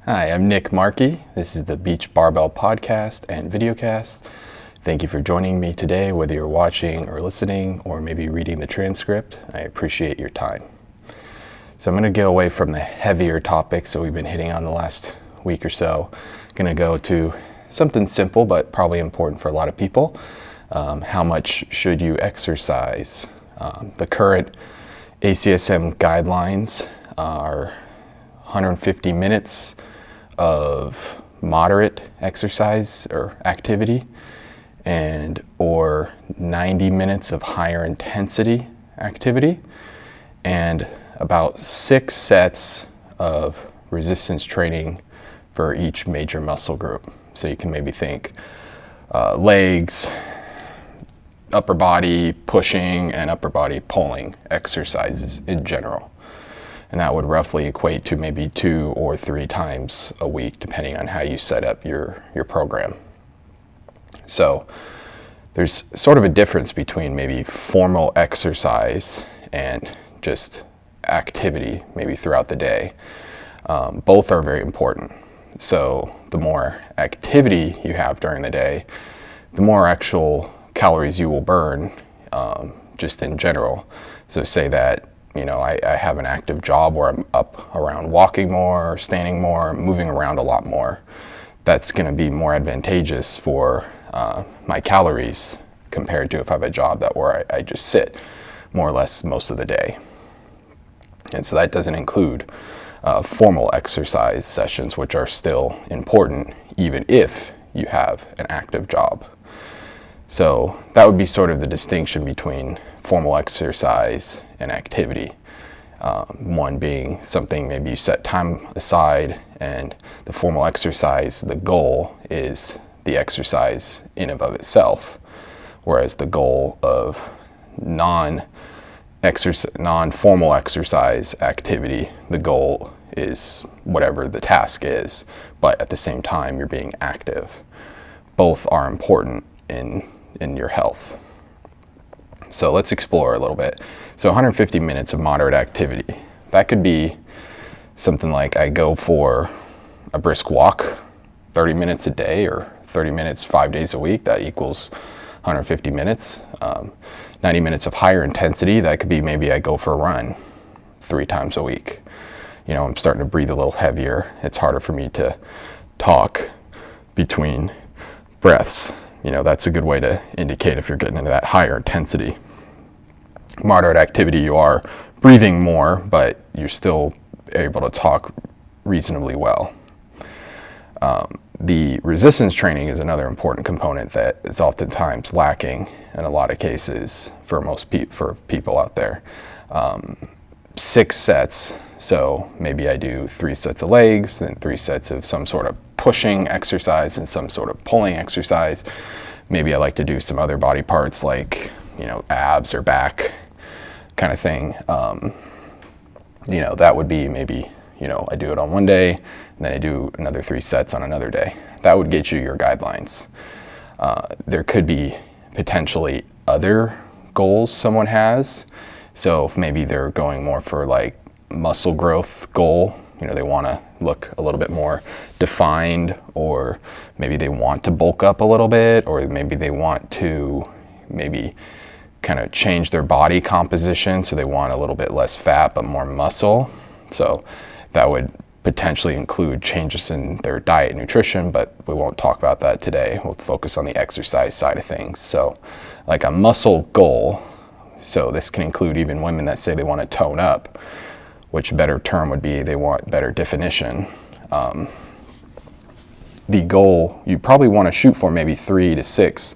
Hi, I'm Nick Markey. This is the Beach Barbell Podcast and Videocast. Thank you for joining me today, whether you're watching or listening or maybe reading the transcript. I appreciate your time. So I'm going to get away from the heavier topics that we've been hitting on the last week or so. I'm going to go to something simple but probably important for a lot of people. How much should you exercise? The current ACSM guidelines are 150 minutes of moderate exercise or activity or 90 minutes of higher intensity activity and about 6 sets of resistance training for each major muscle group. So you can maybe think legs, upper body pushing, and upper body pulling exercises in general. And that would roughly equate to maybe 2 or 3 times a week, depending on how you set up your program. So there's sort of a difference between maybe formal exercise and just activity, maybe throughout the day. Both are very important. So the more activity you have during the day, the more actual calories you will burn, just in general. So say that I have an active job where I'm up around walking more, standing more, moving around a lot more. That's going to be more advantageous for my calories compared to if I have a job where I just sit more or less most of the day. And so that doesn't include formal exercise sessions, which are still important even if you have an active job. So that would be sort of the distinction between formal exercise and activity. One being something maybe you set time aside, and the formal exercise, the goal is the exercise in and of itself, whereas the goal of non-formal exercise activity, the goal is whatever the task is, but at the same time you're being active. Both are important in your health. So let's explore a little bit. So 150 minutes of moderate activity. That could be something like I go for a brisk walk 30 minutes a day or 30 minutes 5 days a week. That equals 150 minutes. 90 minutes of higher intensity. That could be maybe I go for a run 3 times a week. I'm starting to breathe a little heavier. It's harder for me to talk between breaths. That's a good way to indicate if you're getting into that higher intensity. Moderate activity, you are breathing more, but you're still able to talk reasonably well. The resistance training is another important component that is oftentimes lacking in a lot of cases for for people out there. 6 sets, so maybe I do 3 sets of legs, then 3 sets of some sort of pushing exercise and some sort of pulling exercise. Maybe I like to do some other body parts like, abs or back kind of thing. That would be maybe, I do it on one day, and then I do another 3 sets on another day. That would get you your guidelines. There could be potentially other goals someone has. So if maybe they're going more for like muscle growth goal, they want to look a little bit more defined, or maybe they want to bulk up a little bit, or maybe they want to kind of change their body composition, so they want a little bit less fat but more muscle. So that would potentially include changes in their diet and nutrition, but we won't talk about that today. We'll focus on the exercise side of things. So like a muscle goal, so this can include even women that say they want to tone up, which a better term would be they want better definition. The goal, you probably want to shoot for maybe 3 to 6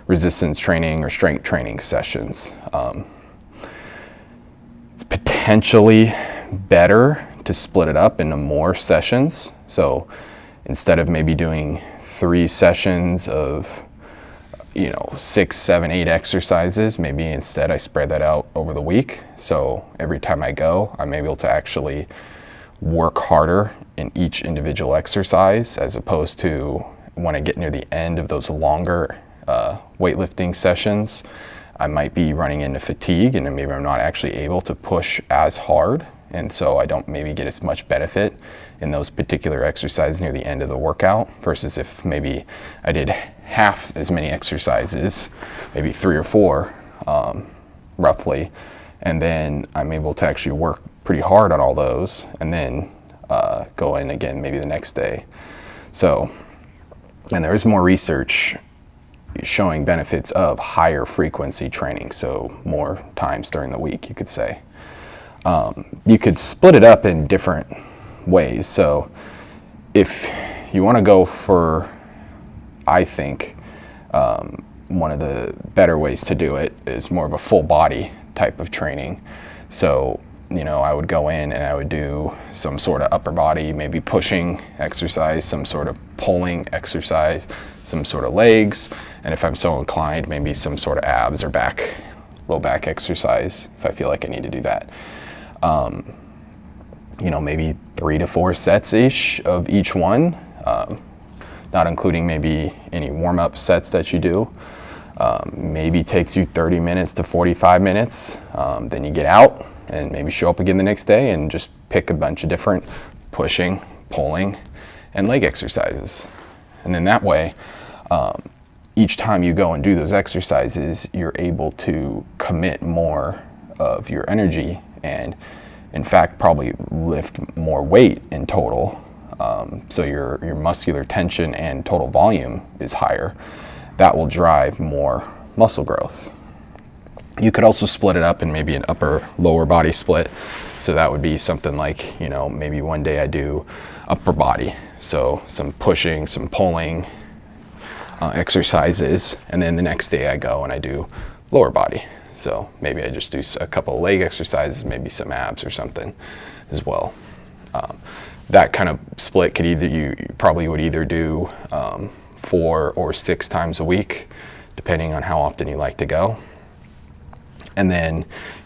resistance training or strength training sessions. It's potentially better to split it up into more sessions. So instead of maybe doing 3 sessions of 6, 7, 8 exercises, maybe instead I spread that out over the week. So every time I go, I'm able to actually work harder in each individual exercise, as opposed to when I get near the end of those longer weightlifting sessions, I might be running into fatigue and maybe I'm not actually able to push as hard and so I don't maybe get as much benefit in those particular exercises near the end of the workout, versus if maybe I did half as many exercises, maybe 3 or 4 roughly, and then I'm able to actually work pretty hard on all those, and then go in again maybe the next day. So, and there is more research showing benefits of higher frequency training, so more times during the week, you could say. You could split it up in different ways. So if you want to go for, I think, one of the better ways to do it is more of a full body type of training. So, I would go in and I would do some sort of upper body, maybe pushing exercise, some sort of pulling exercise, some sort of legs, and if I'm so inclined, maybe some sort of abs or low back exercise if I feel like I need to do that. Maybe 3 to 4 sets ish of each one, not including maybe any warm-up sets that you do. Maybe takes you 30 minutes to 45 minutes. Then you get out and maybe show up again the next day and just pick a bunch of different pushing, pulling, and leg exercises. And then that way, each time you go and do those exercises, you're able to commit more of your energy and, in fact, probably lift more weight in total. So your muscular tension and total volume is higher. That will drive more muscle growth. You could also split it up in maybe an upper-lower body split. So that would be something like, maybe one day I do upper body. So some pushing, some pulling exercises. And then the next day I go and I do lower body. So maybe I just do a couple of leg exercises, maybe some abs or something as well. That kind of split could you probably would either do 4 or 6 times a week, depending on how often you like to go. And then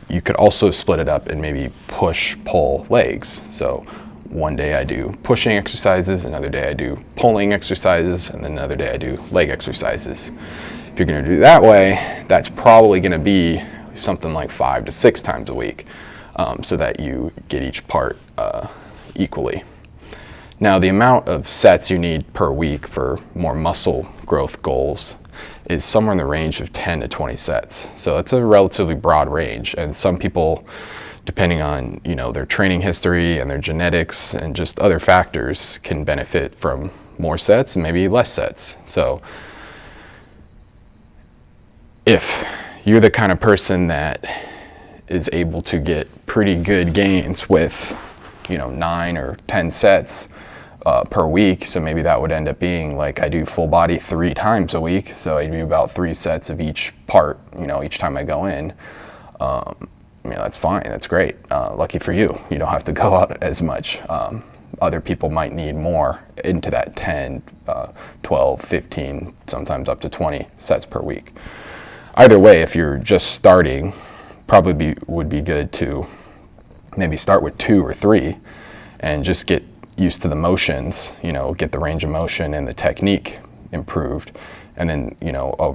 you could also split it up and maybe push, pull legs. So one day I do pushing exercises, another day I do pulling exercises, and then another day I do leg exercises. If you're going to do it that way, that's probably going to be something like 5 to 6 times a week, so that you get each part equally. Now, the amount of sets you need per week for more muscle growth goals is somewhere in the range of 10 to 20 sets. So it's a relatively broad range, and some people, depending on their training history and their genetics and just other factors, can benefit from more sets and maybe less sets. So if you're the kind of person that is able to get pretty good gains with 9 or 10 sets per week, so maybe that would end up being like I do full body 3 times a week, so I do about 3 sets of each part each time I go in. That's fine, that's great. Lucky for you, you don't have to go out as much. Other people might need more, into that 10, 12, 15, sometimes up to 20 sets per week. Either way, if you're just starting, probably would be good to maybe start with 2 or 3 and just get used to the motions, get the range of motion and the technique improved. And then,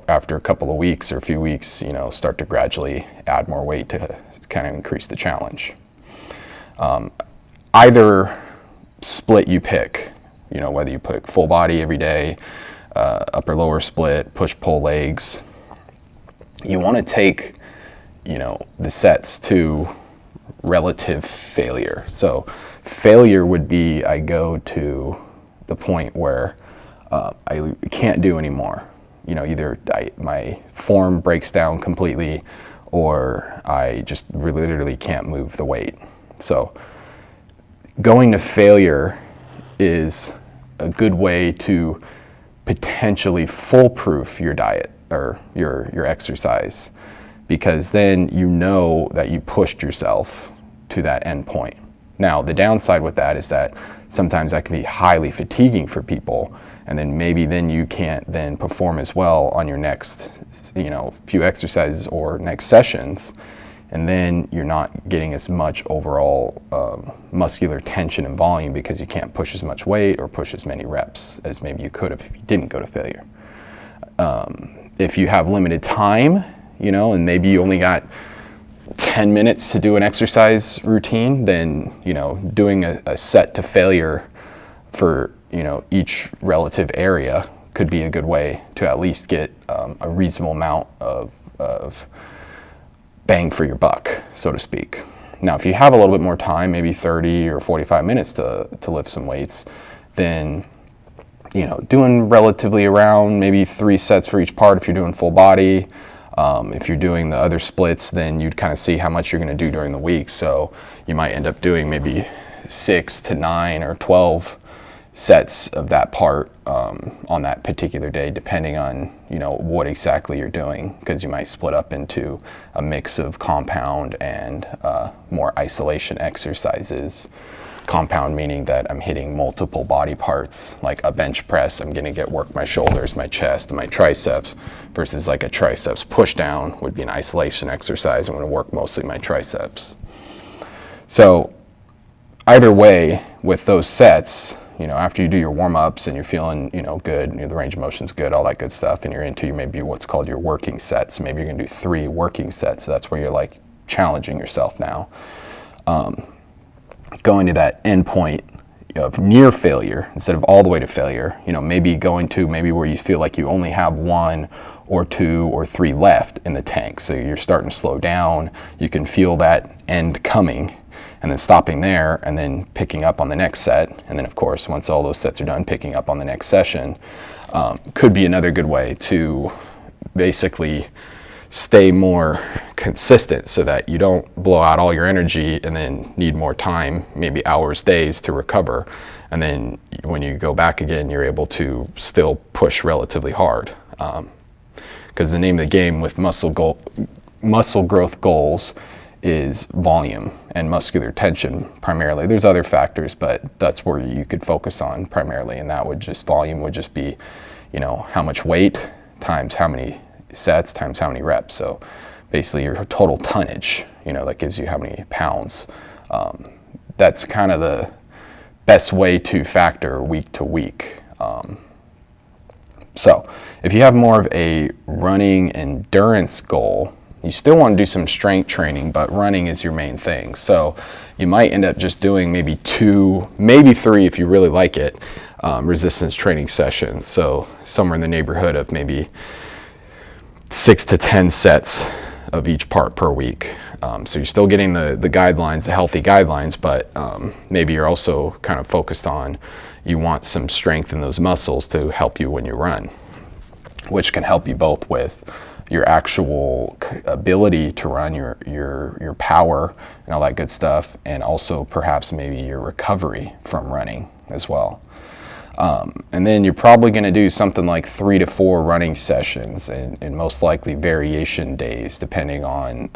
after a couple of weeks or a few weeks, start to gradually add more weight to kind of increase the challenge. Either split you pick, whether you pick full body every day, upper lower split, push pull legs, you want to take, the sets to relative failure. So failure would be I go to the point where I can't do anymore. Either my form breaks down completely, or I just literally can't move the weight. So going to failure is a good way to potentially foolproof your diet or your exercise, because then that you pushed yourself to that end point. Now, the downside with that is that sometimes that can be highly fatiguing for people, and then maybe you can't then perform as well on your next few exercises or next sessions, and then you're not getting as much overall muscular tension and volume because you can't push as much weight or push as many reps as maybe you could if you didn't go to failure. If you have limited time, and maybe you only got 10 minutes to do an exercise routine, then, doing a set to failure for, each relative area could be a good way to at least get a reasonable amount of bang for your buck, so to speak. Now, if you have a little bit more time, maybe 30 or 45 minutes to lift some weights, then, doing relatively around maybe 3 sets for each part if you're doing full body. If you're doing the other splits, then you'd kind of see how much you're going to do during the week. So you might end up doing maybe 6 to 9 or 12 sets of that part on that particular day, depending on what exactly you're doing, because you might split up into a mix of compound and more isolation exercises. Compound meaning that I'm hitting multiple body parts, like a bench press, I'm going to work my shoulders, my chest, and my triceps, versus like a triceps push down would be an isolation exercise. I'm going to work mostly my triceps. So either way, with those sets, after you do your warm-ups and you're feeling, good, the range of motion's good, all that good stuff, and you're into maybe what's called your working sets. Maybe you're going to do 3 working sets. So that's where you're like challenging yourself now. Going to that end point of near failure instead of all the way to failure, maybe going to where you feel like you only have 1 or 2 or 3 left in the tank. So you're starting to slow down. You can feel that end coming, and then stopping there and then picking up on the next set. And then, of course, once all those sets are done, picking up on the next session could be another good way to basically stay more consistent so that you don't blow out all your energy and then need more time, maybe hours, days to recover. And then when you go back again, you're able to still push relatively hard. Because the name of the game with muscle growth goals is volume and muscular tension primarily. There's other factors, but that's where you could focus on primarily, and that would just, volume would just be, how much weight times how many sets times how many reps. So basically your total tonnage, that gives you how many pounds. That's kind of the best way to factor week to week. So if you have more of a running endurance goal, you still want to do some strength training, but running is your main thing. So you might end up just doing maybe 2, maybe 3 if you really like it, resistance training sessions. So somewhere in the neighborhood of maybe 6 to 10 sets of each part per week. So you're still getting the guidelines, the healthy guidelines, but maybe you're also kind of focused on, you want some strength in those muscles to help you when you run, which can help you both with your actual ability to run, your power and all that good stuff, and also perhaps maybe your recovery from running as well. And then you're probably going to do something like 3 to 4 running sessions and most likely variation days, depending on,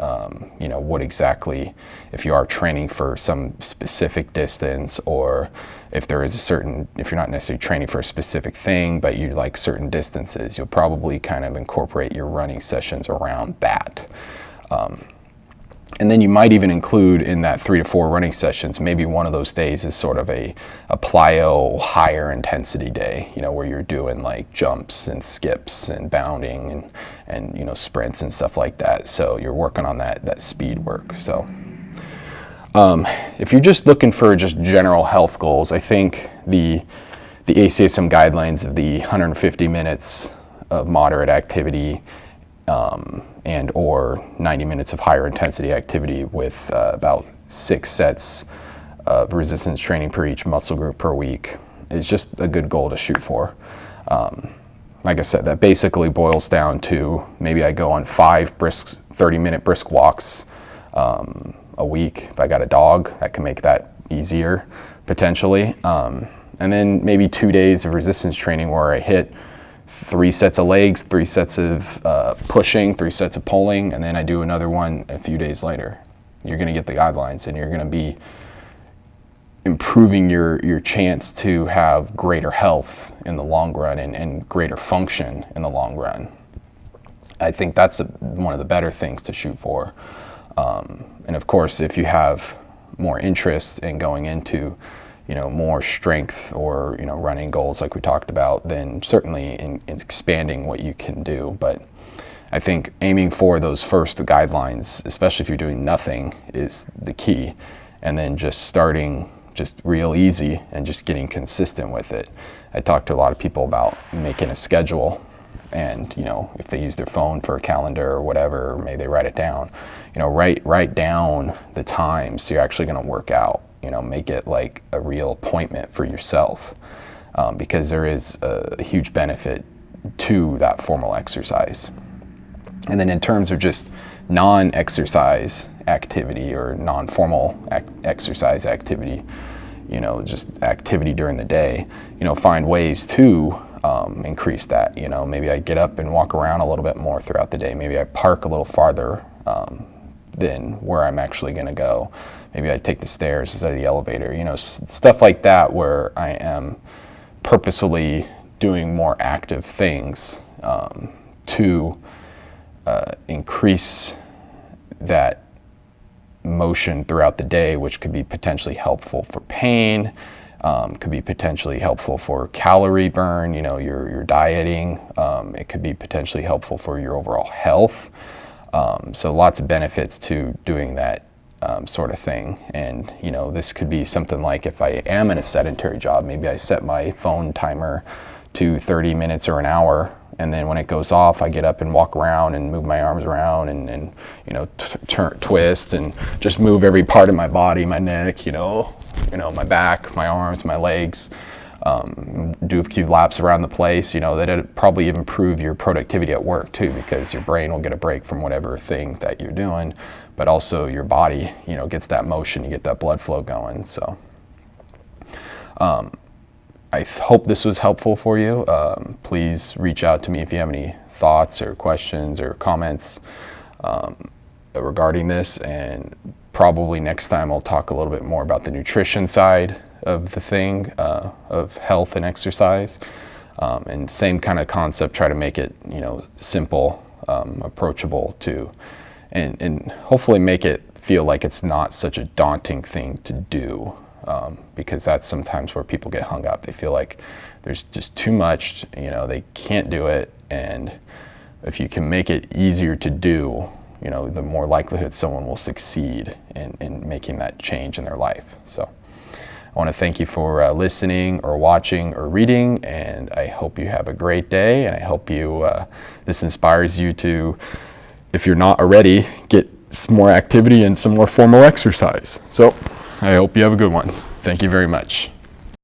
what exactly, if you are training for some specific distance, or if there is if you're not necessarily training for a specific thing, but you like certain distances, you'll probably kind of incorporate your running sessions around that. And then you might even include in that 3 to 4 running sessions, maybe one of those days is sort of a plyo higher intensity day, where you're doing like jumps and skips and bounding and sprints and stuff like that. So you're working on that speed work. So if you're just looking for just general health goals, I think the ACSM guidelines of the 150 minutes of moderate activity and or 90 minutes of higher intensity activity with about 6 sets of resistance training per each muscle group per week is just a good goal to shoot for. Like I said, that basically boils down to, maybe I go on 5 brisk 30-minute brisk walks a week. If I got a dog, that can make that easier potentially. And then maybe 2 days of resistance training where I hit 3 sets of legs, 3 sets of pushing, 3 sets of pulling, and then I do another one a few days later. You're going to get the guidelines, and you're going to be improving your chance to have greater health in the long run and greater function in the long run. I think that's one of the better things to shoot for. And of course, if you have more interest in going into more strength or, running goals like we talked about, then certainly in expanding what you can do. But I think aiming for those first guidelines, especially if you're doing nothing, is the key. And then just starting just real easy and just getting consistent with it. I talk to a lot of people about making a schedule, and if they use their phone for a calendar or whatever, or maybe they write it down. Write down the times you're actually going to work out. Make it like a real appointment for yourself, because there is a huge benefit to that formal exercise. And then in terms of just non-exercise activity or non-formal exercise activity, just activity during the day, find ways to increase that. Maybe I get up and walk around a little bit more throughout the day. Maybe I park a little farther than where I'm actually going to go. Maybe I take the stairs instead of the elevator. Stuff like that, where I am purposefully doing more active things to increase that motion throughout the day, which could be potentially helpful for pain, could be potentially helpful for calorie burn, your dieting. It could be potentially helpful for your overall health. So lots of benefits to doing that sort of thing. And this could be something like, if I am in a sedentary job, maybe I set my phone timer to 30 minutes or an hour, and then when it goes off, I get up and walk around and move my arms around and twist and just move every part of my body, my neck, my back, my arms, my legs, do a few laps around the place. That'd probably improve your productivity at work too, because your brain will get a break from whatever thing that you're doing, but also your body, gets that motion, you get that blood flow going. So I hope this was helpful for you. Please reach out to me if you have any thoughts or questions or comments regarding this, and probably next time I'll talk a little bit more about the nutrition side of the thing, of health and exercise, and same kind of concept, try to make it simple, approachable too, and hopefully make it feel like it's not such a daunting thing to do. Because that's sometimes where people get hung up. They feel like there's just too much, they can't do it. And if you can make it easier to do, the more likelihood someone will succeed in making that change in their life. So I want to thank you for listening or watching or reading, and I hope you have a great day. And I hope this inspires you to, if you're not already, get some more activity and some more formal exercise. So I hope you have a good one. Thank you very much.